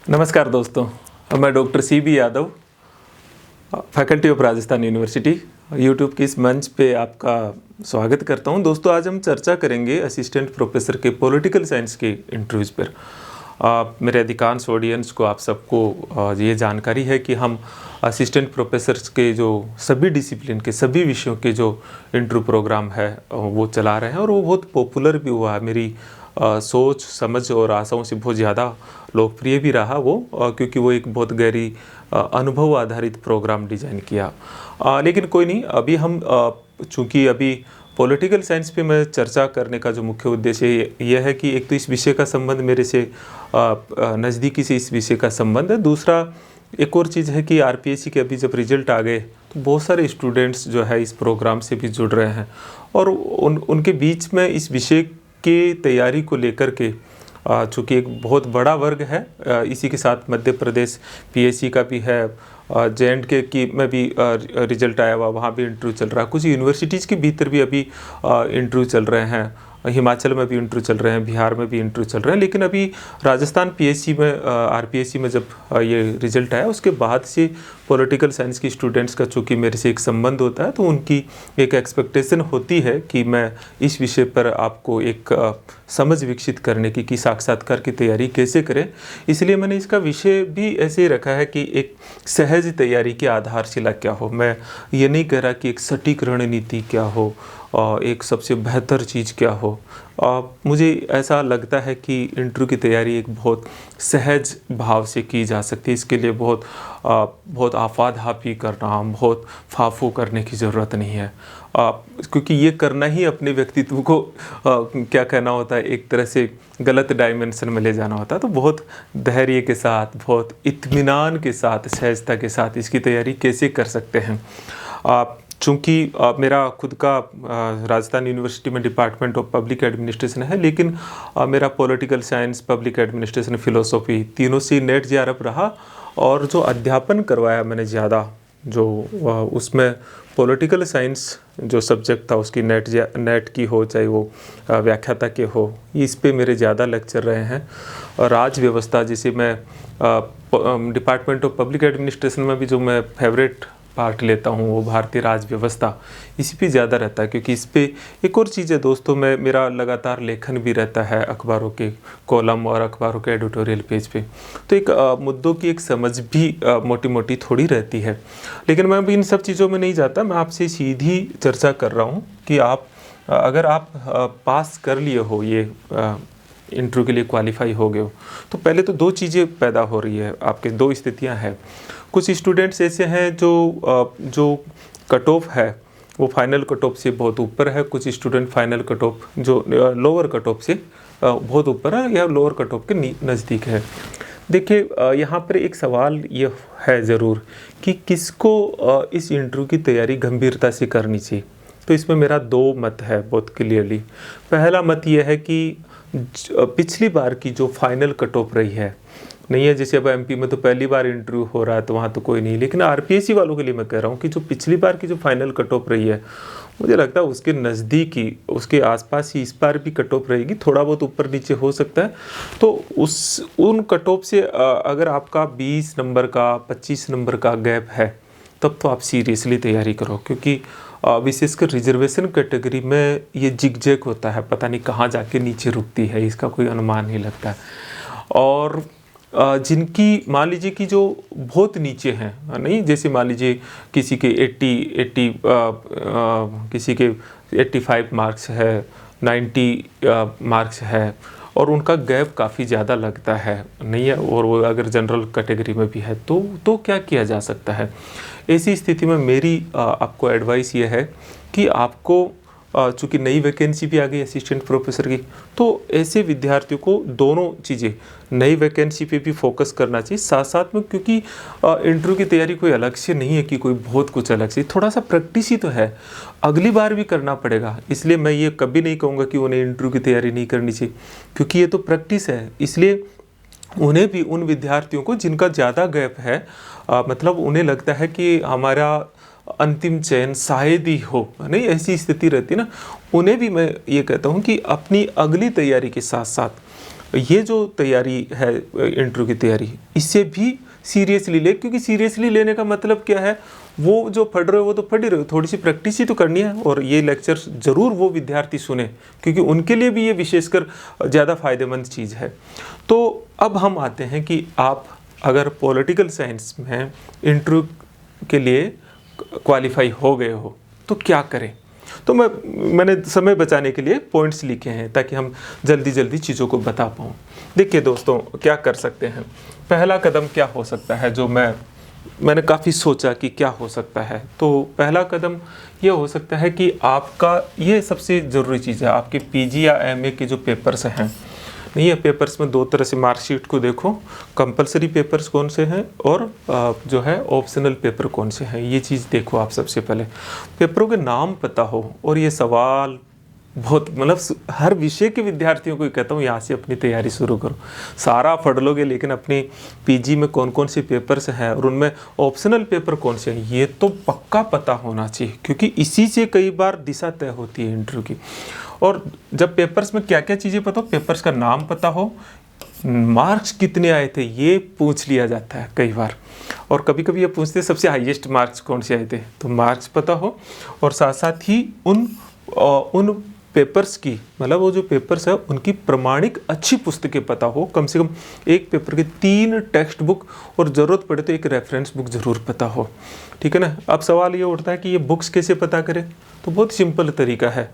नमस्कार दोस्तों, मैं doctor CB Yadav, faculty of Rajasthan university, YouTube के इस मंच पे आपका स्वागत करता हूं। दोस्तों, आज हम चर्चा करेंगे असिस्टेंट प्रोफेसर के पॉलिटिकल साइंस के इंटरव्यूज़ पर। मेरे अधिकांश ऑडियंस को आप सबको ये जानकारी है कि हम असिस्टेंट प्रोफेसर्स के जो सभी डिसिप्लिन के सभी विषयों के जो इंटरव्यू प्रोग्राम है वो चला रहे हैं और वो बहुत पॉपुलर भी हुआ। मेरी सोच समझ और आशाओं से बहुत ज़्यादा लोकप्रिय भी रहा वो, क्योंकि वो एक बहुत गहरी अनुभव आधारित प्रोग्राम डिज़ाइन किया। लेकिन कोई नहीं, अभी हम चूँकि अभी पॉलिटिकल साइंस पे मैं चर्चा करने का जो मुख्य उद्देश्य यह है कि एक तो इस विषय का संबंध मेरे से नज़दीकी से इस विषय का संबंध है। दूसरा एक और चीज़ है कि RPSC के अभी जब रिजल्ट आ गए तो बहुत सारे स्टूडेंट्स जो है इस प्रोग्राम से भी जुड़ रहे हैं और उनके बीच में इस विषय की तैयारी को लेकर के चूँकि एक बहुत बड़ा वर्ग है, इसी के साथ मध्य प्रदेश PSC का भी है, J&K की में भी रिजल्ट आया हुआ, वहाँ भी इंटरव्यू चल रहा है। कुछ यूनिवर्सिटीज़ के भीतर भी अभी इंटरव्यू चल रहे हैं, हिमाचल में भी इंटरव्यू चल रहे हैं, बिहार में भी इंटरव्यू चल रहे हैं। लेकिन अभी राजस्थान PSC में RPSC में जब ये रिजल्ट आया उसके बाद से पॉलिटिकल साइंस की स्टूडेंट्स का चूँकि मेरे से एक संबंध होता है, तो उनकी एक एक्सपेक्टेशन होती है कि मैं इस विषय पर आपको एक समझ विकसित करने की कि साक्षात्कार की तैयारी कैसे करें। इसलिए मैंने इसका विषय भी ऐसे ही रखा है कि एक सहज तैयारी की आधारशिला क्या हो। मैं ये नहीं कह रहा कि एक सटीक रणनीति क्या हो, एक सबसे बेहतर चीज़ क्या हो। मुझे ऐसा लगता है कि इंटरव्यू की तैयारी एक बहुत सहज भाव से की जा सकती है। इसके लिए बहुत आफाधापी करना, बहुत फाफू करने की ज़रूरत नहीं है, क्योंकि ये करना ही अपने व्यक्तित्व को क्या कहना होता है, एक तरह से गलत डायमेंशन में ले जाना होता है। तो बहुत धैर्य के साथ, बहुत इत्मीनान के साथ, सहजता के साथ इसकी तैयारी कैसे कर सकते हैं। चूँकि मेरा खुद का राजस्थान यूनिवर्सिटी में डिपार्टमेंट ऑफ पब्लिक एडमिनिस्ट्रेशन है, लेकिन मेरा political science, public administration, philosophy तीनों से नेट JRF रहा। और जो अध्यापन करवाया मैंने ज़्यादा, जो उसमें पॉलिटिकल साइंस जो सब्जेक्ट था उसकी नेट की हो, चाहे वो व्याख्याता के हो, इस पे मेरे ज़्यादा लेक्चर रहे हैं। और राज व्यवस्था, जिसे मैं डिपार्टमेंट ऑफ पब्लिक एडमिनिस्ट्रेशन में भी जो मैं फेवरेट पार्ट लेता हूँ वो भारतीय राज व्यवस्था, इसी पे ज़्यादा रहता है। क्योंकि इस पे एक और चीज़ है दोस्तों, मेरा लगातार लेखन भी रहता है अखबारों के कॉलम और अखबारों के एडिटोरियल पेज पे, तो एक मुद्दों की एक समझ भी मोटी मोटी थोड़ी रहती है। लेकिन मैं अभी इन सब चीज़ों में नहीं जाता, मैं आपसे सीधी चर्चा कर रहा हूँ कि आप अगर आप पास कर लिए हो, ये इंटरव्यू के लिए क्वालिफाई हो गए हो, तो पहले तो दो चीज़ें पैदा हो रही है, आपके दो स्थितियाँ हैं। कुछ स्टूडेंट्स ऐसे हैं जो कट ऑफ है वो फाइनल कट ऑफ से बहुत ऊपर है, कुछ स्टूडेंट फाइनल कट ऑफ जो लोअर कट ऑफ से बहुत ऊपर है या लोअर कट ऑफ के नज़दीक है। देखिए, यहाँ पर एक सवाल ये है ज़रूर कि किसको इस इंटरव्यू की तैयारी गंभीरता से करनी चाहिए। तो इसमें मेरा दो मत है बहुत क्लियरली। पहला मत ये है कि पिछली बार की जो फाइनल कट ऑफ रही है, नहीं है जैसे अब MP में तो पहली बार इंटरव्यू हो रहा है तो वहाँ तो कोई नहीं, लेकिन RPSC वालों के लिए मैं कह रहा हूँ कि जो पिछली बार की जो फाइनल कट ऑफ रही है, मुझे लगता है उसके नज़दीक ही, उसके आसपास ही इस बार भी कट ऑफ रहेगी, थोड़ा बहुत ऊपर नीचे हो सकता है। तो उन कट ऑफ से अगर आपका 20 नंबर का 25 नंबर का गैप है, तब तो आप सीरियसली तैयारी करो, क्योंकि विशेषकर रिजर्वेशन कैटेगरी में ये जिग-जैग होता है, पता नहीं कहाँ जाके नीचे रुकती है, इसका कोई अनुमान नहीं लगता। और जिनकी मान लीजिए कि जो बहुत नीचे हैं, नहीं, जैसे मान लीजिए किसी के 80 किसी के 85 मार्क्स है, 90 मार्क्स है और उनका गैप काफ़ी ज़्यादा लगता है, नहीं है, और वो अगर जनरल कैटेगरी में भी है तो क्या किया जा सकता है। ऐसी स्थिति में मेरी आपको एडवाइस ये है कि आपको चूँकि नई वैकेंसी भी आ गई असिस्टेंट प्रोफेसर की, तो ऐसे विद्यार्थियों को दोनों चीज़ें, नई वैकेंसी पे भी फोकस करना चाहिए साथ साथ में, क्योंकि इंटरव्यू की तैयारी कोई अलग से नहीं है कि कोई बहुत कुछ अलग से, थोड़ा सा प्रैक्टिस ही तो है, अगली बार भी करना पड़ेगा। इसलिए मैं ये कभी नहीं कहूँगा कि उन्हें इंटरव्यू की तैयारी नहीं करनी चाहिए, क्योंकि ये तो प्रैक्टिस है। इसलिए उन्हें भी, उन विद्यार्थियों को जिनका ज़्यादा गैप है, मतलब उन्हें लगता है कि हमारा अंतिम चयन शायद ही हो, नहीं, ऐसी स्थिति रहती है ना, उन्हें भी मैं ये कहता हूँ कि अपनी अगली तैयारी के साथ साथ ये जो तैयारी है इंटरव्यू की तैयारी, इससे भी सीरियसली ले, क्योंकि सीरियसली लेने का मतलब क्या है, वो जो पढ़ रहे हो वो तो पढ़ ही रहे हो, थोड़ी सी प्रैक्टिस ही तो करनी है। और ये लेक्चर ज़रूर वो विद्यार्थी सुने, क्योंकि उनके लिए भी ये विशेषकर ज़्यादा फायदेमंद चीज़ है। तो अब हम आते हैं कि आप अगर पॉलिटिकल साइंस में इंटरव्यू के लिए क्वालिफाई हो गए हो तो क्या करें। तो मैंने समय बचाने के लिए पॉइंट्स लिखे हैं ताकि हम जल्दी जल्दी चीज़ों को बता पाऊँ। देखिए दोस्तों, क्या कर सकते हैं। पहला कदम क्या हो सकता है, जो मैंने काफ़ी सोचा कि क्या हो सकता है। तो पहला कदम ये हो सकता है कि आपका, ये सबसे ज़रूरी चीज़ है, आपके पीजी या एमए के जो पेपर्स हैं, नहीं है, पेपर्स में दो तरह से मार्कशीट को देखो, कंपलसरी पेपर्स कौन से हैं और जो है ऑप्शनल पेपर कौन से हैं, ये चीज़ देखो आप। सबसे पहले पेपरों के नाम पता हो, और ये सवाल बहुत, मतलब हर विषय के विद्यार्थियों को ही कहता हूँ, यहाँ से अपनी तैयारी शुरू करो। सारा पढ़ लोगे, लेकिन अपनी पीजी में कौन कौन से पेपर्स हैं और उनमें ऑप्शनल पेपर कौन से हैं, ये तो पक्का पता होना चाहिए, क्योंकि इसी से कई बार दिशा तय होती है इंटरव्यू की। और जब पेपर्स में क्या क्या चीज़ें पता हो, पेपर्स का नाम पता हो, मार्क्स कितने आए थे ये पूछ लिया जाता है कई बार, और कभी कभी ये पूछते हैं सबसे हाईएस्ट मार्क्स कौन से आए थे, तो मार्क्स पता हो, और साथ साथ ही उन पेपर्स की, मतलब वो जो पेपर्स है उनकी प्रमाणिक अच्छी पुस्तकें पता हो, कम से कम एक पेपर के 3 टेक्स्ट बुक, और ज़रूरत पड़े तो एक रेफरेंस बुक ज़रूर पता हो। ठीक है ना। अब सवाल ये उठता है कि ये बुक्स कैसे पता करें, तो बहुत सिंपल तरीका है।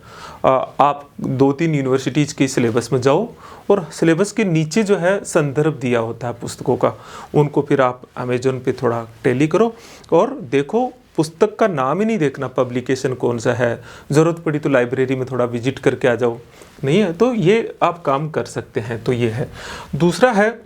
आप 2-3 यूनिवर्सिटीज़ के सिलेबस में जाओ, और सिलेबस के नीचे जो है संदर्भ दिया होता है पुस्तकों का, उनको फिर आप अमेजोन पे थोड़ा टैली करो और देखो, पुस्तक का नाम ही नहीं देखना, पब्लिकेशन कौन सा है, ज़रूरत पड़ी तो लाइब्रेरी में थोड़ा विजिट करके आ जाओ, नहीं है तो ये आप काम कर सकते हैं। तो ये है। दूसरा है,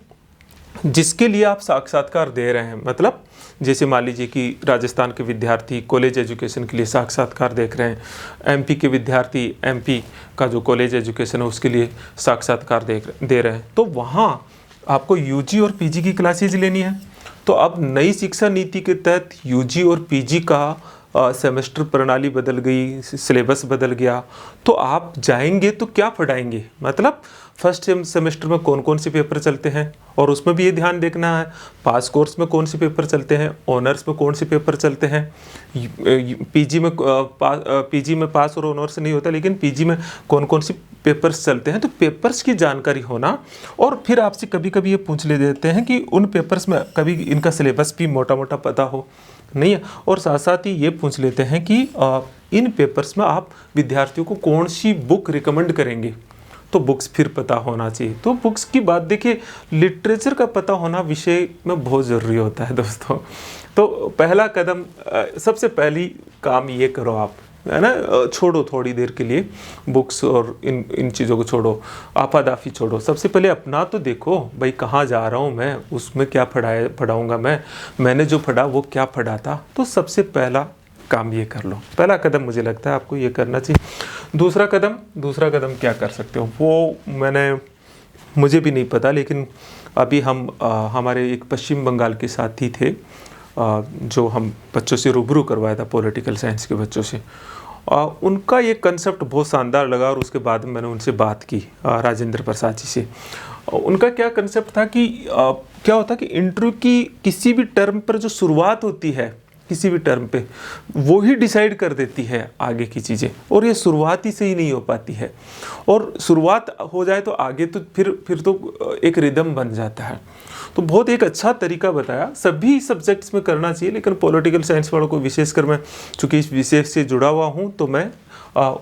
जिसके लिए आप साक्षात्कार दे रहे हैं, मतलब जैसे मान लीजिए कि राजस्थान के विद्यार्थी कॉलेज एजुकेशन के लिए साक्षात्कार देख रहे हैं, एमपी के विद्यार्थी एमपी का जो कॉलेज एजुकेशन है उसके लिए साक्षात्कार दे रहे हैं, तो वहाँ आपको यूजी और पीजी की क्लासेज लेनी है। तो अब नई शिक्षा नीति के तहत यूजी और पीजी का सेमेस्टर प्रणाली बदल गई, सिलेबस बदल गया, तो आप जाएंगे तो क्या पढ़ाएंगे, मतलब फर्स्ट सेमेस्टर में कौन कौन से पेपर चलते हैं, और उसमें भी ये ध्यान देखना है पास कोर्स में कौन से पेपर चलते हैं, ऑनर्स में कौन से पेपर चलते हैं, पीजी में पास और ऑनर्स नहीं होता, लेकिन पीजी में कौन कौन से पेपर्स चलते हैं, तो पेपर्स की जानकारी होना। और फिर आपसे कभी कभी ये पूछ ले देते हैं कि उन पेपर्स में कभी इनका सिलेबस भी मोटा मोटा पता हो, नहीं है, और साथ साथ ही ये पूछ लेते हैं कि इन पेपर्स में आप विद्यार्थियों को कौन सी बुक रिकमेंड करेंगे, तो बुक्स फिर पता होना चाहिए। तो बुक्स की बात देखिए, लिटरेचर का पता होना विषय में बहुत ज़रूरी होता है दोस्तों। तो पहला कदम, सबसे पहली काम ये करो आप, है ना, छोड़ो थोड़ी देर के लिए बुक्स और इन चीज़ों को छोड़ो, आपादाफी छोड़ो। सबसे पहले अपना तो देखो भाई, कहाँ जा रहा हूँ मैं, उसमें क्या पढ़ाऊँगा मैंने जो पढ़ा वो क्या पढ़ा था, तो सबसे पहला काम ये कर लो। पहला कदम मुझे लगता है आपको ये करना चाहिए। दूसरा कदम क्या कर सकते हो, वो मुझे भी नहीं पता, लेकिन अभी हमारे एक पश्चिम बंगाल के साथी थे, जो हम बच्चों से रूबरू करवाया था, पॉलिटिकल साइंस के बच्चों से। उनका ये कंसेप्ट बहुत शानदार लगा, और उसके बाद मैंने उनसे बात की, राजेंद्र प्रसाद जी से। उनका क्या कंसेप्ट था कि क्या होता कि इंटरव्यू की किसी भी टर्म पर जो शुरुआत होती है, किसी भी टर्म पे, वो ही डिसाइड कर देती है आगे की चीज़ें, और ये शुरुआत ही से ही नहीं हो पाती है। और शुरुआत हो जाए तो आगे तो फिर तो एक रिदम बन जाता है। तो बहुत एक अच्छा तरीका बताया, सभी सब्जेक्ट्स में करना चाहिए, लेकिन पॉलिटिकल साइंस वालों को विशेषकर, मैं चूँकि इस विषय से जुड़ा हुआ हूँ, तो मैं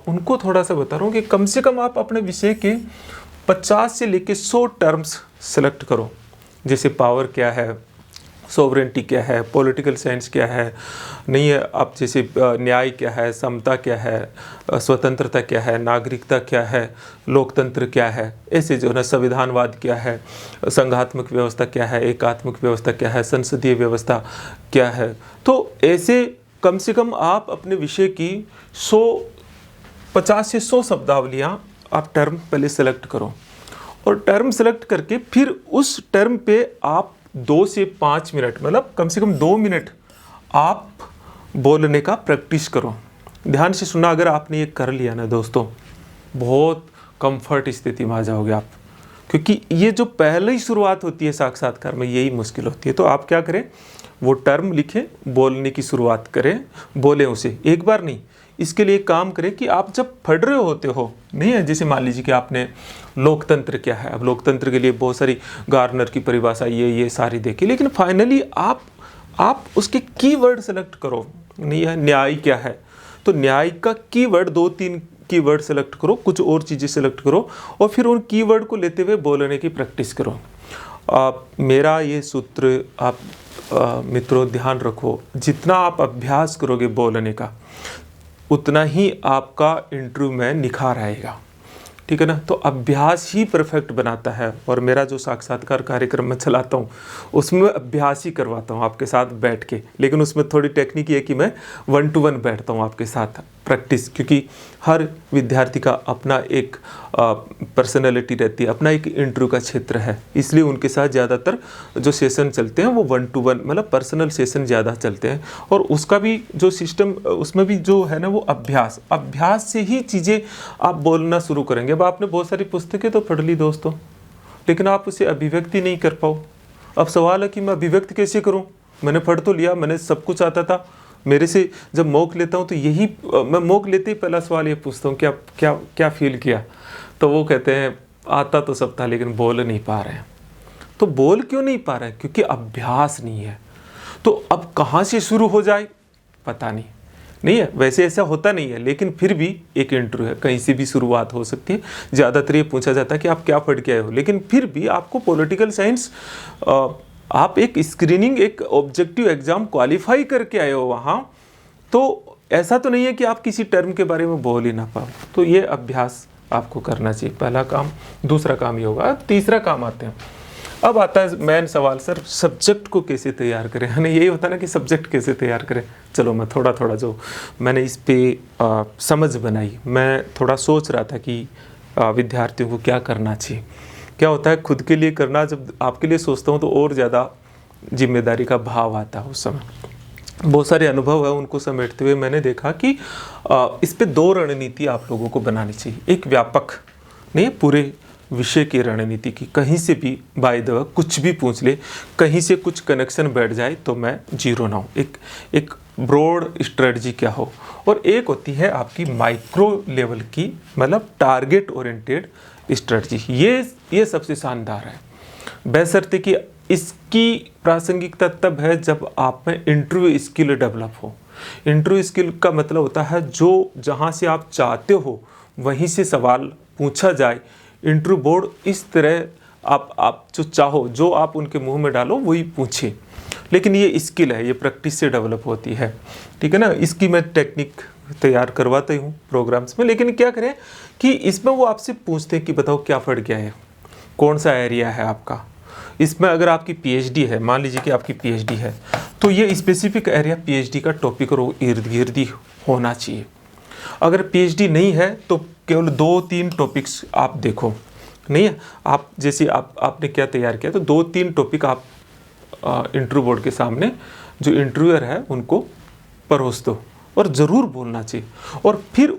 उनको थोड़ा सा बता रहा हूँ कि कम से कम आप अपने विषय के 50 से लेकर 100 टर्म्स सेलेक्ट करो। जैसे पावर क्या है, सोवरेंटी क्या है, पॉलिटिकल साइंस क्या है, नहीं है, आप जैसे न्याय क्या है, समता क्या है, स्वतंत्रता क्या है, नागरिकता क्या है, लोकतंत्र क्या है, ऐसे जो है संविधानवाद क्या है, संघात्मक व्यवस्था क्या है, एकात्मक व्यवस्था क्या है, संसदीय व्यवस्था क्या है। तो ऐसे कम से कम आप अपने विषय की 50 से 100 शब्दावलियाँ आप टर्म पहले सेलेक्ट करो, और टर्म सेलेक्ट करके फिर उस टर्म पे आप 2 से 5 मिनट, मतलब कम से कम 2 मिनट आप बोलने का प्रैक्टिस करो। ध्यान से सुनना, अगर आपने ये कर लिया ना दोस्तों, बहुत कंफर्ट स्थिति में आ जाओगे आप, क्योंकि ये जो पहले ही शुरुआत होती है साक्षात्कार में, यही मुश्किल होती है। तो आप क्या करें, वो टर्म लिखें, बोलने की शुरुआत करें, बोलें उसे, एक बार नहीं। इसके लिए काम करें कि आप जब पढ़ रहे होते हो, नहीं है, जैसे मान लीजिए कि आपने लोकतंत्र क्या है, अब लोकतंत्र के लिए बहुत सारी गार्नर की परिभाषा ये सारी देखी, लेकिन फाइनली आप उसके कीवर्ड सेलेक्ट करो। नहीं है, न्याय क्या है, तो न्याय का कीवर्ड 2-3 कीवर्ड सेलेक्ट करो, कुछ और चीज़ें सेलेक्ट करो, और फिर उन कीवर्ड को लेते हुए बोलने की प्रैक्टिस करो। मेरा ये सूत्र आप मित्रों ध्यान रखो, जितना आप अभ्यास करोगे बोलने का, उतना ही आपका इंटरव्यू में निखार आएगा। ठीक है ना। तो अभ्यास ही परफेक्ट बनाता है, और मेरा जो साक्षात्कार कार्यक्रम में चलाता हूँ उसमें अभ्यास ही करवाता हूँ आपके साथ बैठ के, लेकिन उसमें थोड़ी टेक्निक ये कि मैं 1 to 1 बैठता हूँ आपके साथ प्रैक्टिस, क्योंकि हर विद्यार्थी का अपना एक पर्सनैलिटी रहती है, अपना एक इंटरव्यू का क्षेत्र है, इसलिए उनके साथ ज़्यादातर जो सेशन चलते हैं वो 1 to 1 मतलब पर्सनल सेशन ज़्यादा चलते हैं। और उसका भी जो सिस्टम, उसमें भी जो है ना वो अभ्यास से ही चीज़ें आप बोलना शुरू करेंगे। अब आपने बहुत सारी पुस्तकें तो पढ़ ली दोस्तों, लेकिन आप उसे अभिव्यक्ति नहीं कर पाओ। अब सवाल है कि मैं अभिव्यक्त कैसे करूं? मैंने पढ़ तो लिया, मैंने सब कुछ आता था, मेरे से जब मॉक लेता हूं तो यही, मैं मॉक लेते ही पहला सवाल ये पूछता हूँ, क्या फील किया? तो वो कहते हैं आता तो सब था लेकिन बोल नहीं पा रहे हैं। तो बोल क्यों नहीं पा रहे हैं? क्योंकि अभ्यास नहीं है। तो अब कहाँ से शुरू हो जाए पता नहीं है, वैसे ऐसा होता नहीं है, लेकिन फिर भी एक इंटरव्यू है, कहीं से भी शुरुआत हो सकती है। ज़्यादातर ये पूछा जाता है कि आप क्या पढ़ के आए हो, लेकिन फिर भी आपको पॉलिटिकल साइंस, आप एक स्क्रीनिंग, एक ऑब्जेक्टिव एग्जाम क्वालिफाई करके आए हो वहाँ, तो ऐसा तो नहीं है कि आप किसी टर्म के बारे में बोल ही ना पाओ। तो ये अभ्यास आपको करना चाहिए, पहला काम। दूसरा काम ये होगा। तीसरा काम आते हैं, अब आता है मेन सवाल, सर सब्जेक्ट को कैसे तैयार करें? हमें यही होता है ना कि सब्जेक्ट कैसे तैयार करें। चलो मैं थोड़ा जो मैंने इस पे समझ बनाई, मैं थोड़ा सोच रहा था कि विद्यार्थियों को क्या करना चाहिए। क्या होता है, खुद के लिए करना, जब आपके लिए सोचता हूँ तो और ज़्यादा जिम्मेदारी का भाव आता है उस समय। बहुत सारे अनुभव है, उनको समेटते हुए मैंने देखा कि इस पे 2 रणनीति आप लोगों को बनानी चाहिए। एक व्यापक, नहीं पूरे विषय की रणनीति की, कहीं से भी बाय द वे कुछ भी पूछ ले, कहीं से कुछ कनेक्शन बैठ जाए तो मैं जीरो ना हूँ। एक ब्रॉड स्ट्रेटजी क्या हो, और एक होती है आपकी माइक्रो लेवल की, मतलब टारगेट ओरिएंटेड स्ट्रेटजी। ये सबसे शानदार है, बशर्ते कि इसकी प्रासंगिकता तब है जब आप में इंटरव्यू स्किल डेवलप हो। इंटरव्यू स्किल का मतलब होता है जो जहाँ से आप चाहते हो वहीं से सवाल पूछा जाए। इंटरव्यू बोर्ड इस तरह आप जो चाहो, जो आप उनके मुंह में डालो वही पूछे। लेकिन ये स्किल है, ये प्रैक्टिस से डेवलप होती है। ठीक है ना। इसकी मैं टेक्निक तैयार करवाता हूँ प्रोग्राम्स में, लेकिन क्या करें कि इसमें वो आपसे पूछते हैं कि बताओ क्या पढ़ गया है, कौन सा एरिया है आपका। इसमें अगर आपकी पीएचडी है, मान लीजिए कि आपकी पीएचडी है, तो ये स्पेसिफिक एरिया पीएचडी का टॉपिक और इर्द गिर्द ही होना चाहिए। अगर पीएचडी नहीं है तो केवल 2-3 टॉपिक्स आप देखो, नहीं है, आप जैसे आपने क्या तैयार किया, तो 2-3 टॉपिक आप इंटरव्यू बोर्ड के सामने जो इंटरव्यूअर है उनको परोस दो, और ज़रूर बोलना चाहिए। और फिर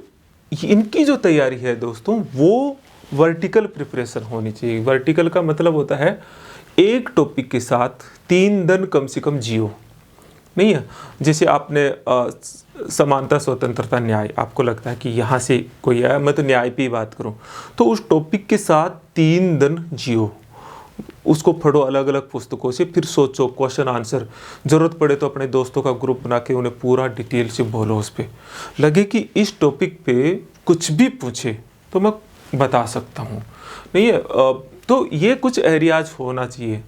इनकी जो तैयारी है दोस्तों, वो वर्टिकल प्रिपरेशन होनी चाहिए। वर्टिकल का मतलब होता है एक टॉपिक के साथ 3 दिन कम से कम जियो, नहीं है। जैसे आपने समानता, स्वतंत्रता, न्याय, आपको लगता है कि यहाँ से कोई आया, मैं तो न्याय पे ही बात करूँ, तो उस टॉपिक के साथ 3 दिन जियो, उसको पढ़ो अलग अलग पुस्तकों से, फिर सोचो क्वेश्चन आंसर, ज़रूरत पड़े तो अपने दोस्तों का ग्रुप बना के उन्हें पूरा डिटेल से बोलो। उस पर लगे कि इस टॉपिक पे कुछ भी पूछे तो मैं बता सकता हूँ, नहीं है। तो ये कुछ एरियाज होना चाहिए।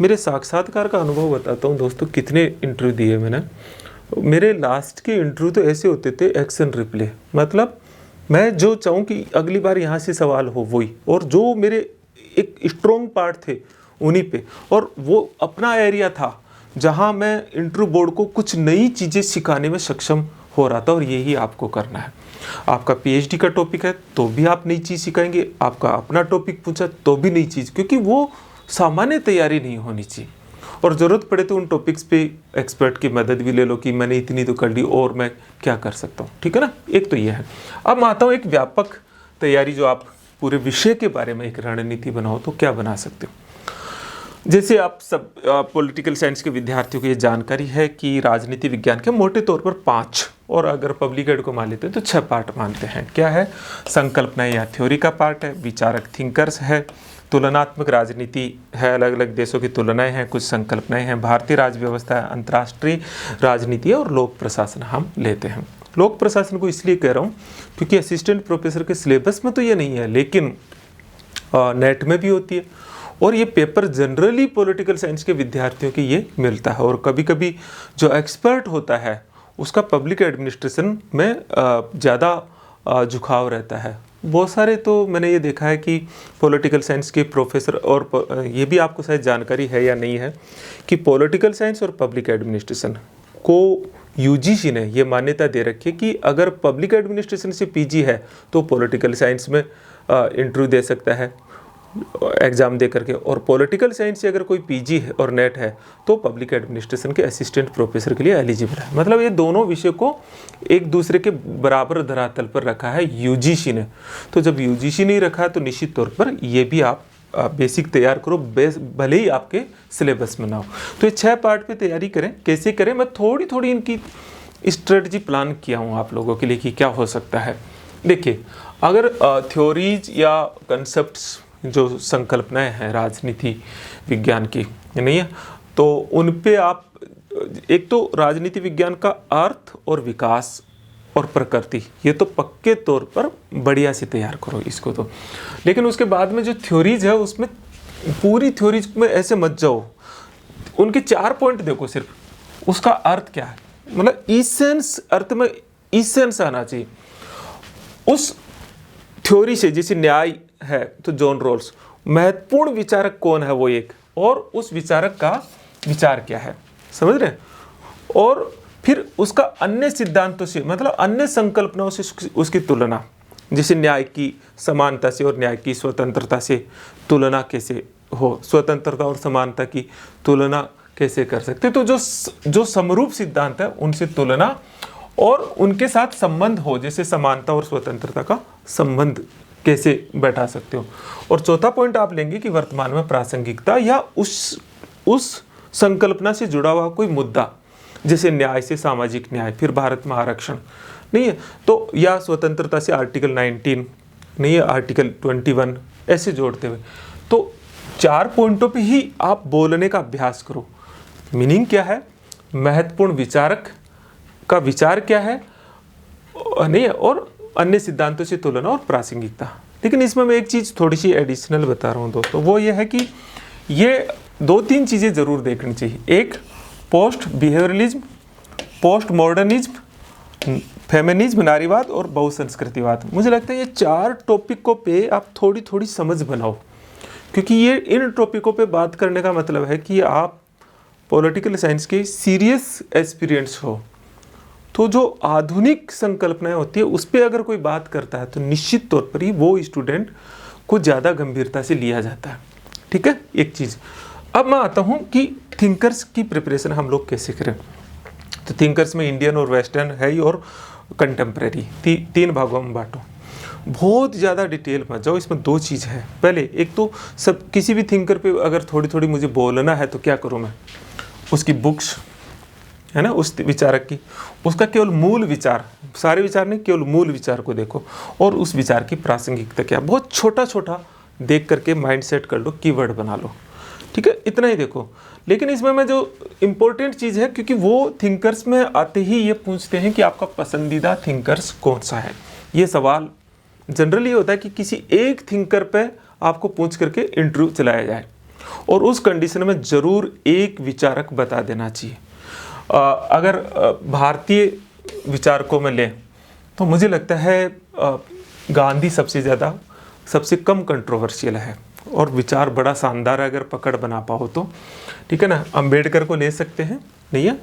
मेरे साक्षात्कार का अनुभव बताता हूँ दोस्तों, कितने इंटरव्यू दिए मैंने। मेरे लास्ट के इंटरव्यू तो ऐसे होते थे, एक्शन रिप्ले, मतलब मैं जो चाहूँ कि अगली बार यहाँ से सवाल हो वही, और जो मेरे एक स्ट्रॉन्ग पार्ट थे उन्हीं पे, और वो अपना एरिया था जहाँ मैं इंटरव्यू बोर्ड को कुछ नई चीज़ें सिखाने में सक्षम हो रहा था। और यही आपको करना है। आपका पीएचडी का टॉपिक है तो भी आप नई चीज़ सिखाएंगे, आपका अपना टॉपिक पूछा तो भी नई चीज़, क्योंकि वो सामान्य तैयारी नहीं होनी चाहिए। और ज़रूरत पड़े तो उन टॉपिक्स पे एक्सपर्ट की मदद भी ले लो कि मैंने इतनी तो कर ली और मैं क्या कर सकता हूँ। ठीक है ना। एक तो ये है। अब मैं आता हूँ एक व्यापक तैयारी जो आप पूरे विषय के बारे में एक रणनीति बनाओ तो क्या बना सकते हो। जैसे आप सब पॉलिटिकल साइंस के विद्यार्थियों को ये जानकारी है कि राजनीति विज्ञान के मोटे तौर पर 5 और अगर पब्लिक एड को मान लेते हैं तो 6 पार्ट मानते हैं। क्या है? संकल्पनाएं या थ्योरी का पार्ट है, विचारक थिंकर्स है, तुलनात्मक राजनीति है, अलग अलग देशों की तुलनाएं हैं, कुछ संकल्पनाएं हैं, भारतीय राज्य व्यवस्था है, अंतर्राष्ट्रीय राजनीति और लोक प्रशासन हम लेते हैं। लोक प्रशासन को इसलिए कह रहा हूँ क्योंकि असिस्टेंट प्रोफेसर के सिलेबस में तो ये नहीं है, लेकिन नेट में भी होती है और ये पेपर जनरली पॉलिटिकल साइंस के विद्यार्थियों के ये मिलता है। और कभी कभी जो एक्सपर्ट होता है उसका पब्लिक एडमिनिस्ट्रेशन में ज़्यादा झुकाव रहता है। बहुत सारे तो मैंने ये देखा है कि पॉलिटिकल साइंस के प्रोफेसर, और ये भी आपको शायद जानकारी है या नहीं है कि पॉलिटिकल साइंस और पब्लिक एडमिनिस्ट्रेशन को यूजीसी ने ये मान्यता दे रखी है कि अगर पब्लिक एडमिनिस्ट्रेशन से पीजी है तो पॉलिटिकल साइंस में इंटरव्यू दे सकता है एग्ज़ाम दे करके, और पॉलिटिकल साइंस से अगर कोई पीजी है और नेट है तो पब्लिक एडमिनिस्ट्रेशन के असिस्टेंट प्रोफेसर के लिए एलिजिबल है। मतलब ये दोनों विषय को एक दूसरे के बराबर धरातल पर रखा है यूजीसी ने। तो जब यूजीसी ने रखा तो निश्चित तौर पर ये भी आप बेसिक तैयार करो, भले ही आपके सिलेबस में ना हो। तो ये 6 पार्ट पे तैयारी करें। कैसे करें, मैं थोड़ी थोड़ी इनकी स्ट्रेटजी प्लान किया हूँ आप लोगों के लिए कि क्या हो सकता है। देखिए, अगर थ्योरीज या कंसेप्ट्स जो संकल्पनाएं हैं राजनीति विज्ञान की नहीं है तो उन पे आप एक तो राजनीति विज्ञान का अर्थ और विकास और प्रकृति ये तो पक्के तौर पर बढ़िया से तैयार करो इसको तो। लेकिन उसके बाद में जो थ्योरीज है उसमें पूरी थ्योरीज में ऐसे मत जाओ, उनके 4 पॉइंट देखो सिर्फ, उसका अर्थ क्या है, मतलब इसेंस, अर्थ में इसेंस आना चाहिए उस थ्योरी से। जैसे न्याय है तो जॉन रॉल्स, महत्वपूर्ण विचारक कौन है वो एक, और उस विचारक का विचार क्या है, समझ रहे हैं। और फिर उसका अन्य सिद्धांतों से, मतलब अन्य संकल्पनाओं से उसकी तुलना, जैसे न्याय की समानता से और न्याय की स्वतंत्रता से तुलना कैसे हो, स्वतंत्रता और समानता की तुलना कैसे कर सकते। तो जो समरूप सिद्धांत है उनसे तुलना और उनके साथ संबंध हो, जैसे समानता और स्वतंत्रता का संबंध कैसे बैठा सकते हो। और चौथा पॉइंट आप लेंगे कि वर्तमान में प्रासंगिकता या उस संकल्पना से जुड़ा हुआ कोई मुद्दा, जैसे न्याय से सामाजिक न्याय, फिर भारत में आरक्षण नहीं है तो, या स्वतंत्रता से आर्टिकल 19 नहीं है, आर्टिकल 21, ऐसे जोड़ते हुए। तो 4 पॉइंटों पे ही आप बोलने का अभ्यास करो। मीनिंग क्या है, महत्वपूर्ण विचारक का विचार क्या है नहीं है, और अन्य सिद्धांतों से तुलना और प्रासंगिकता। लेकिन इसमें मैं एक चीज़ थोड़ी सी एडिशनल बता रहा हूँ दोस्तों, वो ये है कि ये 2-3 चीज़ें ज़रूर देखनी चाहिए। एक, post behaviourism, post modernism, feminism, नारीवाद और बहुसंस्कृतिवाद। मुझे लगता है ये 4 टॉपिकों पे आप थोड़ी थोड़ी समझ बनाओ, क्योंकि ये इन टॉपिकों पे बात करने का मतलब है कि आप पॉलिटिकल साइंस के सीरियस एस्पिरेंट्स हो। तो जो आधुनिक संकल्पनाएं होती है उस पर अगर कोई बात करता है तो निश्चित तौर पर ही वो स्टूडेंट को ज़्यादा गंभीरता से लिया जाता है। ठीक है, एक चीज़। अब मैं आता हूँ कि थिंकर्स की प्रिपरेशन हम लोग कैसे करें। तो थिंकर्स में इंडियन और वेस्टर्न है ही, और कंटेम्प्रेरी 3 भागों में बांटो। बहुत ज़्यादा डिटेल में जाओ, इसमें 2 चीज़ है। पहले एक तो सब किसी भी थिंकर पे अगर थोड़ी थोड़ी मुझे बोलना है तो क्या करूँ मैं, उसकी बुक्स है ना, उस विचारक की, उसका केवल मूल विचार, सारे विचार नहीं, केवल मूल विचार को देखो, और उस विचार की प्रासंगिकता क्या, बहुत छोटा छोटा देख करके माइंड सेट कर लो, कीवर्ड बना लो। ठीक है, इतना ही देखो। लेकिन इसमें मैं जो इम्पोर्टेंट चीज़ है, क्योंकि वो थिंकर्स में आते ही ये पूछते हैं कि आपका पसंदीदा थिंकर्स कौन सा है। ये सवाल जनरली होता है कि किसी एक थिंकर पे आपको पूछ करके इंटरव्यू चलाया जाए, और उस कंडीशन में ज़रूर एक विचारक बता देना चाहिए। अगर भारतीय विचारकों में लें तो मुझे लगता है गांधी सबसे कम कंट्रोवर्शियल है, और विचार बड़ा शानदार है अगर पकड़ बना पाओ तो। ठीक है ना, अंबेडकर को ले सकते हैं नहीं है,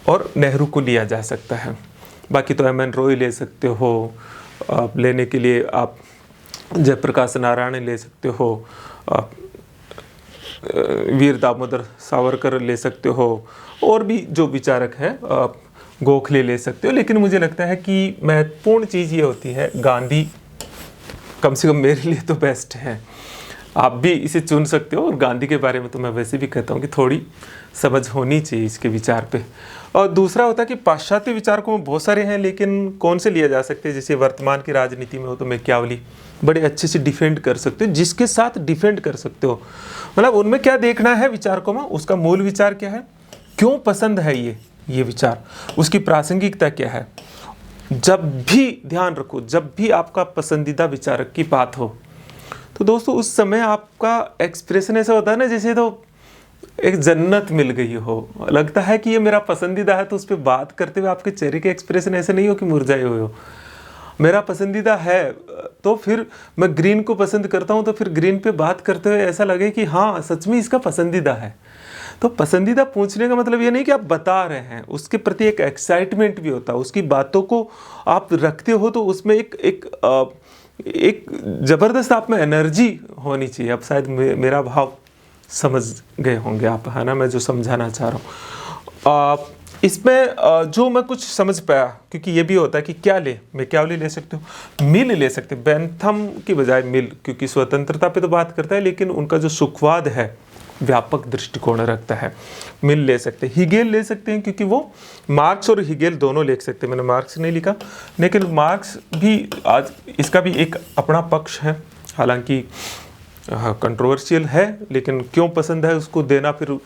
और नेहरू को लिया जा सकता है। बाकी तो एम एन रॉय ले सकते हो, लेने के लिए आप जयप्रकाश नारायण ले सकते हो, वीर दामोदर सावरकर ले सकते हो, और भी जो विचारक हैं गोखले ले सकते हो। लेकिन मुझे लगता है कि महत्वपूर्ण चीज़ ये होती है गांधी कम से कम मेरे लिए तो बेस्ट है। आप भी इसे चुन सकते हो। और गांधी के बारे में तो मैं वैसे भी कहता हूँ कि थोड़ी समझ होनी चाहिए इसके विचार पे। और दूसरा होता है कि पाश्चात्य विचारकों में बहुत सारे हैं, लेकिन कौन से लिया जा सकते हैं, जैसे वर्तमान की राजनीति में हो तो मैकियावली बड़े अच्छे से डिफेंड कर सकते हो, जिसके साथ डिफेंड कर सकते हो। मतलब उनमें क्या देखना है विचारकों में, उसका मूल विचार क्या है, क्यों पसंद है ये विचार, उसकी प्रासंगिकता क्या है। जब भी ध्यान रखो, जब भी आपका पसंदीदा विचारक की बात हो तो दोस्तों उस समय आपका एक्सप्रेशन ऐसा होता है ना जैसे तो एक जन्नत मिल गई हो। लगता है कि ये मेरा पसंदीदा है, तो उस पर बात करते हुए आपके चेहरे के एक्सप्रेशन ऐसे नहीं हो कि मुरझाए हुए हो। मेरा पसंदीदा है तो फिर मैं ग्रीन को पसंद करता हूँ, तो फिर ग्रीन पे बात करते हुए ऐसा लगे कि हाँ सच में इसका पसंदीदा है। तो पसंदीदा पूछने का मतलब ये नहीं कि आप बता रहे हैं, उसके प्रति एक एक्साइटमेंट भी होता है। उसकी बातों को आप रखते हो तो उसमें एक ज़बरदस्त आप में एनर्जी होनी चाहिए। अब शायद मेरा भाव समझ गए होंगे आप, है ना, मैं जो समझाना चाह रहा हूँ। इसमें जो मैं कुछ समझ पाया, क्योंकि ये भी होता है कि क्या ले, मैकियावली ले सकते हो, मिल ले सकते, बेंथम की बजाय मिल, क्योंकि स्वतंत्रता पे तो बात करता है लेकिन उनका जो सुखवाद है व्यापक दृष्टिकोण रखता है। मिल ले सकते हैं, हिगेल ले सकते हैं, क्योंकि वो मार्क्स और हिगेल दोनों ले सकते हैं। मैंने मार्क्स नहीं लिखा, लेकिन मार्क्स भी आज इसका भी एक अपना पक्ष है, हालांकि कंट्रोवर्शियल है, लेकिन क्यों पसंद है उसको देना फिर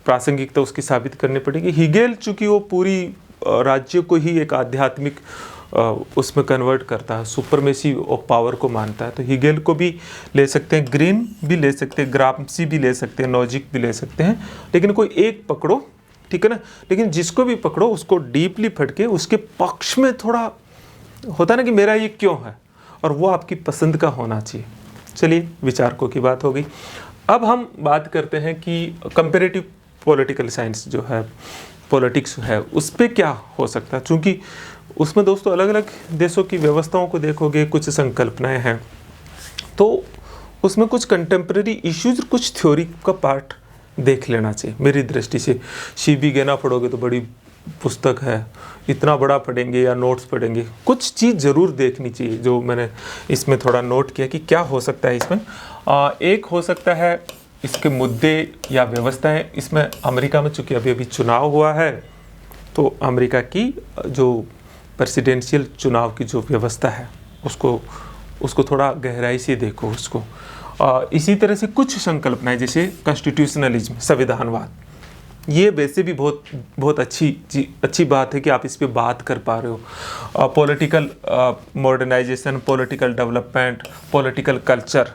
प्रासंगिकता उसकी साबित करनी पड़ेगी। हिगेल चूँकि वो पूरी राज्य को ही एक आध्यात्मिक उसमें कन्वर्ट करता है, सुपरमेसी ऑफ पावर को मानता है, तो हिगेल को भी ले सकते हैं, ग्रीन भी ले सकते हैं, ग्राम्सी भी ले सकते हैं, नोजिक भी ले सकते हैं, लेकिन कोई एक पकड़ो, ठीक है ना। लेकिन जिसको भी पकड़ो उसको डीपली फटके उसके पक्ष में थोड़ा होता है ना कि मेरा ये क्यों है, और वो आपकी पसंद का होना चाहिए। चलिए विचारकों की बात हो गई। अब हम बात करते हैं कि कंपेरेटिव पॉलिटिकल साइंस जो है, पॉलिटिक्स है, उस पर क्या हो सकता है। चूँकि उसमें दोस्तों अलग अलग देशों की व्यवस्थाओं को देखोगे, कुछ संकल्पनाएं हैं, तो उसमें कुछ कंटेम्प्रेरी इश्यूज, कुछ थ्योरी का पार्ट देख लेना चाहिए मेरी दृष्टि से। सी.बी. गेना पढ़ोगे तो बड़ी पुस्तक है, इतना बड़ा पढ़ेंगे या नोट्स पढ़ेंगे, कुछ चीज़ ज़रूर देखनी चाहिए जो मैंने इसमें थोड़ा नोट किया कि क्या हो सकता है इसमें। एक हो सकता है इसके मुद्दे या व्यवस्थाएं। इसमें अमेरिका में चूँकि अभी अभी चुनाव हुआ है, तो अमेरिका की जो प्रेसिडेंशियल चुनाव की जो व्यवस्था है उसको थोड़ा गहराई से देखो उसको। इसी तरह से कुछ संकल्पनाएं जैसे कॉन्स्टिट्यूशनलिज्म, संविधानवाद, ये वैसे भी बहुत अच्छी बात है कि आप इस पे बात कर पा रहे हो। Political modernisation, political development, political culture,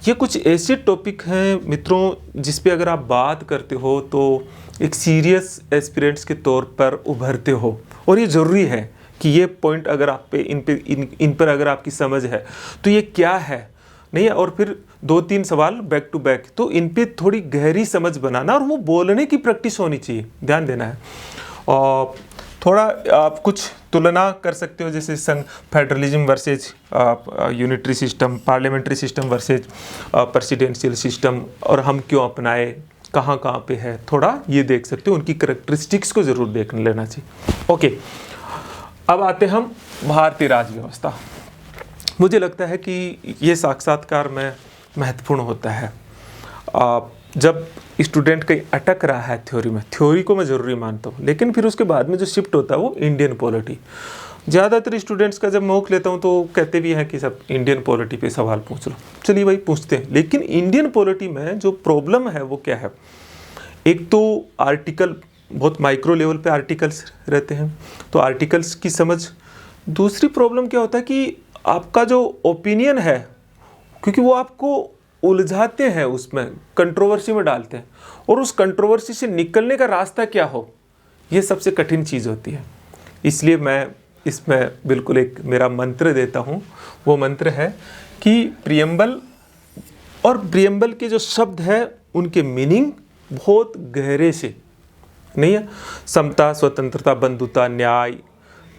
ये कुछ ऐसे टॉपिक हैं मित्रों जिस पे अगर आप बात करते हो तो एक सीरियस एस्पिरेंट्स के तौर पर उभरते हो, और ये ज़रूरी है कि ये पॉइंट अगर आप पे इन पर अगर आपकी समझ है तो ये क्या है नहीं है, और फिर 2-3 सवाल बैक टू बैक, तो इन पे थोड़ी गहरी समझ बनाना, और वो बोलने की प्रैक्टिस होनी चाहिए, ध्यान देना है। और थोड़ा आप कुछ तुलना कर सकते हो, जैसे संघ federalism versus unitary system, parliamentary system versus presidential system, और हम क्यों अपनाए, कहाँ पे है, थोड़ा ये देख सकते हो। उनकी करैक्टरिस्टिक्स को ज़रूर देख लेना चाहिए। ओके, अब आते हम भारतीय राज व्यवस्था। मुझे लगता है कि ये साक्षात्कार में महत्वपूर्ण होता है। जब स्टूडेंट कहीं अटक रहा है थ्योरी को मैं ज़रूरी मानता हूँ, लेकिन फिर उसके बाद में जो शिफ्ट होता है वो इंडियन पॉलिटी। ज़्यादातर स्टूडेंट्स का जब मौक लेता हूँ तो कहते भी हैं कि सब इंडियन पॉलिटी पे सवाल पूछ लो। चलिए भाई पूछते हैं, लेकिन इंडियन पॉलिटी में जो प्रॉब्लम है वो क्या है। एक तो आर्टिकल, बहुत माइक्रो लेवल पे आर्टिकल्स रहते हैं, तो आर्टिकल्स की समझ। दूसरी प्रॉब्लम क्या होता है कि आपका जो ओपिनियन है, क्योंकि वो आपको उलझाते हैं, उसमें कंट्रोवर्सी में डालते हैं, और उस कंट्रोवर्सी से निकलने का रास्ता क्या हो, ये सबसे कठिन चीज़ होती है। इसलिए मैं इसमें बिल्कुल एक मेरा मंत्र देता हूँ। वो मंत्र है कि प्रियम्बल और प्रियम्बल के जो शब्द है उनके मीनिंग बहुत गहरे से नहीं है। समता, स्वतंत्रता, बंधुता, न्याय,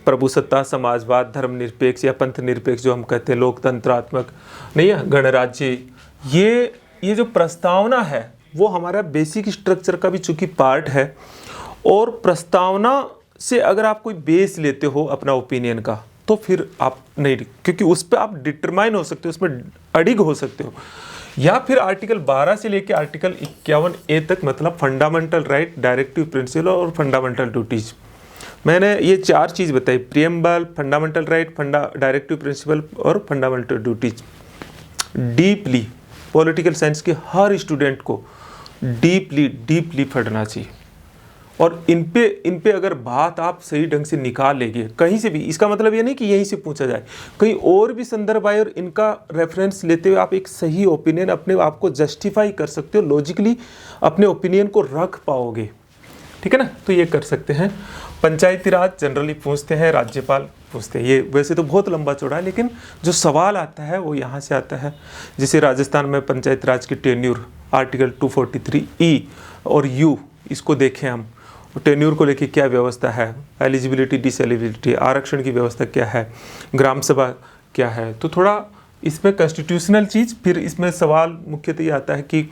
प्रभुसत्ता, समाजवाद, धर्मनिरपेक्ष या पंथ निरपेक्ष जो हम कहते हैं, लोकतंत्रात्मक नहीं है, गणराज्य, ये जो प्रस्तावना है वो हमारा बेसिक स्ट्रक्चर का भी चूंकि पार्ट है। और प्रस्तावना से अगर आप कोई बेस लेते हो अपना ओपिनियन का, तो फिर आप नहीं, क्योंकि उस पर आप डिटरमाइन हो सकते हो, उसमें अडिग हो सकते हो। या फिर आर्टिकल 12 से लेकर आर्टिकल 51A तक, मतलब फंडामेंटल राइट, डायरेक्टिव प्रिंसिपल और फंडामेंटल ड्यूटीज। मैंने ये 4 चीज़ बताई, preamble, fundamental right, directive principle और fundamental duties. Deeply political science के हर स्टूडेंट को डीपली पढ़ना चाहिए। और इन पे अगर बात आप सही ढंग से निकाल लेंगे कहीं से भी, इसका मतलब ये नहीं कि यहीं से पूछा जाए, कहीं और भी संदर्भ आए और इनका रेफरेंस लेते हुए आप एक सही ओपिनियन अपने आप को जस्टिफाई कर सकते हो, लॉजिकली अपने ओपिनियन को रख पाओगे, ठीक है ना। तो ये कर सकते हैं। पंचायती राज जनरली पूछते हैं, राज्यपाल पूछते हैं। ये वैसे तो बहुत लंबा चौड़ा है, लेकिन जो सवाल आता है वो यहाँ से आता है। जैसे राजस्थान में पंचायत राज की टेन्यूर, आर्टिकल 243E और U, इसको देखें हम, टेन्यूर को लेके क्या व्यवस्था है, एलिजिबिलिटी, डिसएलिजिबिलिटी, आरक्षण की व्यवस्था क्या है, ग्राम सभा क्या है। तो थोड़ा इसमें कॉन्स्टिट्यूशनल चीज़, फिर इसमें सवाल मुख्यतः ये आता है कि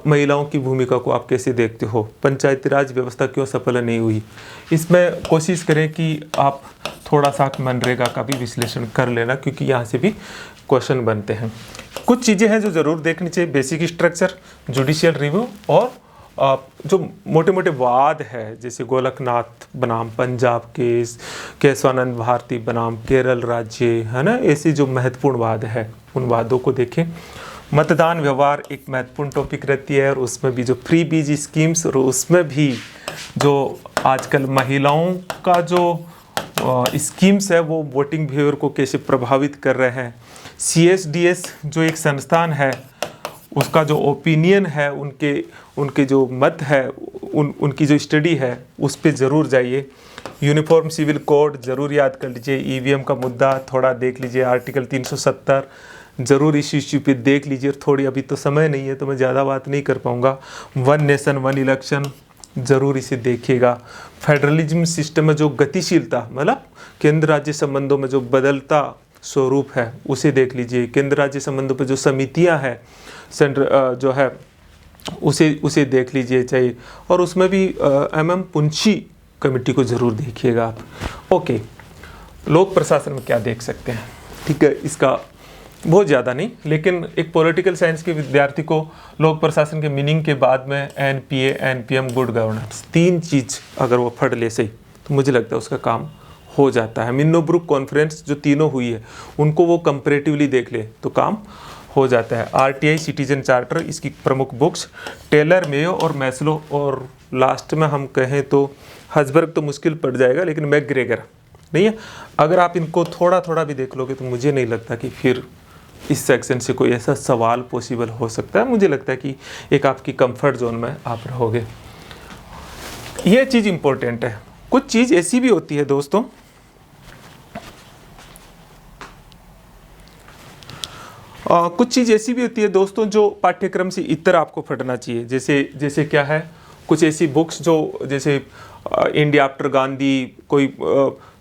महिलाओं की भूमिका को आप कैसे देखते हो, पंचायती राज व्यवस्था क्यों सफल नहीं हुई। इसमें कोशिश करें कि आप थोड़ा सा मनरेगा का भी विश्लेषण कर लेना, क्योंकि यहाँ से भी क्वेश्चन बनते हैं। कुछ चीज़ें हैं जो ज़रूर देखनी चाहिए, बेसिक स्ट्रक्चर, जुडिशियल रिव्यू, और जो मोटे मोटे वाद है, जैसे गोलकनाथ बनाम पंजाब केस, केशवानंद भारती बनाम केरल राज्य, है ना, ऐसे जो महत्वपूर्ण वाद है उन वादों को देखें। मतदान व्यवहार एक महत्वपूर्ण टॉपिक रहती है, और उसमें भी जो फ्री बीज स्कीम्स, और उसमें भी जो आजकल महिलाओं का जो स्कीम्स है वो वोटिंग बिहेवियर को कैसे प्रभावित कर रहे हैं। CSDS जो एक संस्थान है, उसका जो ओपिनियन है, उनके जो मत है, उनकी जो स्टडी है, उस पर ज़रूर जाइए। यूनिफॉर्म सिविल कोड ज़रूर याद कर लीजिए। EVM का मुद्दा थोड़ा देख लीजिए, आर्टिकल 370 ज़रूर इस इश्यू पे देख लीजिए। थोड़ी अभी तो समय नहीं है तो मैं ज़्यादा बात नहीं कर पाऊँगा। 1 नेशन 1 इलेक्शन ज़रूर इसे देखिएगा। फेडरलिज्म सिस्टम में जो गतिशीलता, मतलब केंद्र राज्य संबंधों में जो बदलता स्वरूप है, उसे देख लीजिए। केंद्र राज्य संबंधों पर जो समितियां हैं सेंट्रल जो है, उसे देख लीजिए चाहिए। और उसमें भी MM पुंछी कमेटी को ज़रूर देखिएगा आप। ओके, लोक प्रशासन में क्या देख सकते हैं, ठीक है, इसका बहुत ज़्यादा नहीं, लेकिन एक पॉलिटिकल साइंस के विद्यार्थी को लोक प्रशासन के मीनिंग के बाद में NPA, NPM, गुड गवर्नेंस, 3 चीज़ अगर वो पढ़ ले सही, तो मुझे लगता है उसका काम हो जाता है। मिन्नोब्रुक कॉन्फ्रेंस जो तीनों हुई है, उनको वो कंपेरेटिवली देख ले तो काम हो जाता है। RTI सिटीजन चार्टर, इसकी प्रमुख बुक्स टेलर, मेयो और मैस्लो, और लास्ट में हम कहें तो हसबर्ग तो मुश्किल पड़ जाएगा, लेकिन मैकग्रेगर नहीं है। अगर आप इनको थोड़ा थोड़ा भी देख लोगे तो मुझे नहीं लगता कि फिर इस सेक्शन से कोई ऐसा सवाल पॉसिबल हो सकता है। मुझे लगता है कि एक आपकी कंफर्ट जोन में आप रहोगे। ये चीज़ इंपॉर्टेंट है। कुछ चीज़ ऐसी भी होती है दोस्तों, कुछ चीज़ ऐसी भी होती है दोस्तों जो पाठ्यक्रम से इतर आपको पढ़ना चाहिए। जैसे क्या है, कुछ ऐसी बुक्स जो जैसे इंडिया आफ्टर गांधी, कोई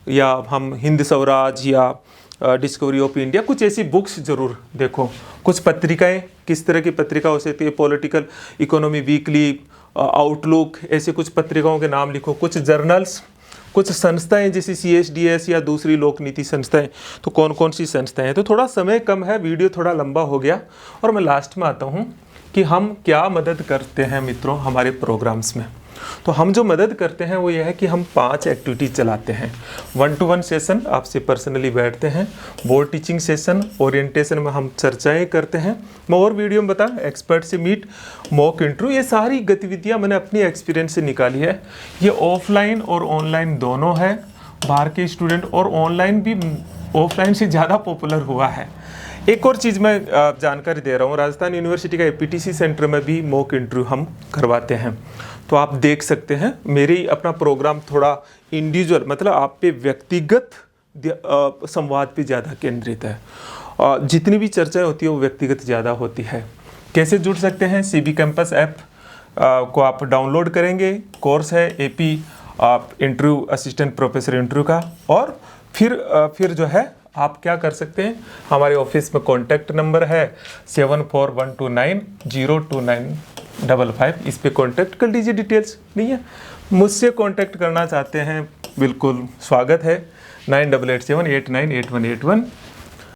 या हम हिंद स्वराज, या डिस्कवरी ऑफ इंडिया, कुछ ऐसी बुक्स ज़रूर देखो। कुछ पत्रिकाएं, किस तरह की पत्रिका हो सकती है, पॉलिटिकल इकोनॉमी वीकली, आउटलुक, ऐसे कुछ पत्रिकाओं के नाम लिखो। कुछ जर्नल्स, कुछ संस्थाएं जैसे CSDS या दूसरी लोक नीति संस्थाएं, तो कौन कौन सी संस्थाएं हैं। तो थोड़ा समय कम है, वीडियो थोड़ा लंबा हो गया, और मैं लास्ट में आता हूं कि हम क्या मदद करते हैं मित्रों हमारे प्रोग्राम्स में। तो हम जो मदद करते हैं वो ये है कि हम 5 एक्टिविटीज चलाते हैं। 1-to-1 सेशन, आपसे पर्सनली बैठते हैं। बोर्ड टीचिंग सेशन, ओरिएंटेशन में हम चर्चाएं करते हैं। मैं और वीडियो में बता, एक्सपर्ट से मीट, मॉक इंटरव्यू, ये सारी गतिविधियां मैंने अपनी एक्सपीरियंस से निकाली है। ये ऑफलाइन और ऑनलाइन दोनों है। बाहर के स्टूडेंट, और ऑनलाइन भी ऑफलाइन से ज़्यादा पॉपुलर हुआ है। एक और चीज़ मैं जानकारी दे रहा हूँ, राजस्थान यूनिवर्सिटी का APTC सेंटर में भी मॉक इंटरव्यू हम करवाते हैं, तो आप देख सकते हैं। मेरी अपना प्रोग्राम थोड़ा इंडिविजुअल, मतलब आप पे व्यक्तिगत संवाद पे ज़्यादा केंद्रित है। जितनी भी चर्चाएं होती है वो व्यक्तिगत ज़्यादा होती है। कैसे जुड़ सकते हैं? CB कैंपस ऐप को आप डाउनलोड करेंगे, कोर्स है AP आप इंटरव्यू, असिस्टेंट प्रोफेसर इंटरव्यू का, और फिर जो है आप क्या कर सकते हैं, हमारे ऑफिस में कॉन्टैक्ट नंबर है 7412902955, इस पे कॉन्टैक्ट कर लीजिए। डिटेल्स नहीं है, मुझसे कॉन्टैक्ट करना चाहते हैं, बिल्कुल स्वागत है। 9887898181